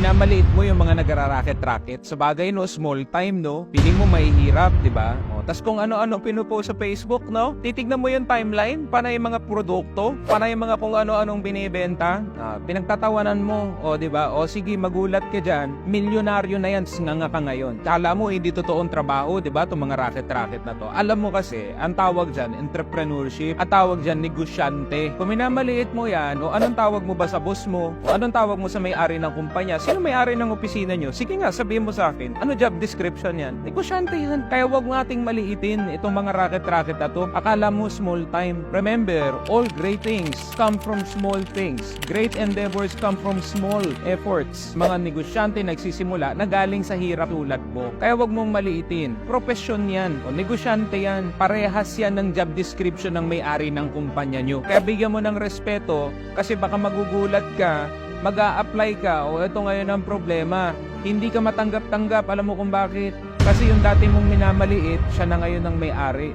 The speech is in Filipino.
minamaliit mo yung mga nagraraket-raket. Sa bagay, no, small time, no, feeling mo mahihirap, di ba? O, tas kung ano-ano pinupost sa Facebook, no, titignan mo yung timeline, panay yung mga produkto, panay yung mga kung ano-anong binibenta, pinagtatawanan mo, o, di ba? O, sige, magulat ka dyan, milyonaryo na yan, nga ka ngayon. Kala mo, hindi totoong trabaho, di ba? Itong mga raket-raket na to. Alam mo kasi, ang tawag dyan, entrepreneurship, at tawag dyan, negosyante. Kung minamaliit mo yan, o anong tawag mo ba sa boss mo, o anong tawag mo sa may-ari ng kumpanya, sino may-ari ng opisina nyo? Sige nga, sabihin mo sa akin, ano job description yan? Negosyante yan. Kaya wag nating maliitin itong mga raket-raket na to. Akala mo small time. Remember, all great things come from small things. Great endeavors come from small efforts. Mga negosyante nagsisimula na galing sa hirap tulad mo. Kaya wag mong maliitin. Profesyon yan. O negosyante yan. Parehas yan ng job description ng may-ari ng kumpanya nyo. Kaya bigyan mo ng respeto kasi baka magugulat ka, mag-a-apply ka, o ito ngayon ang problema. Hindi ka matanggap-tanggap. Alam mo kung bakit? Kasi yung dati mong minamaliit, siya na ngayon ang may-ari.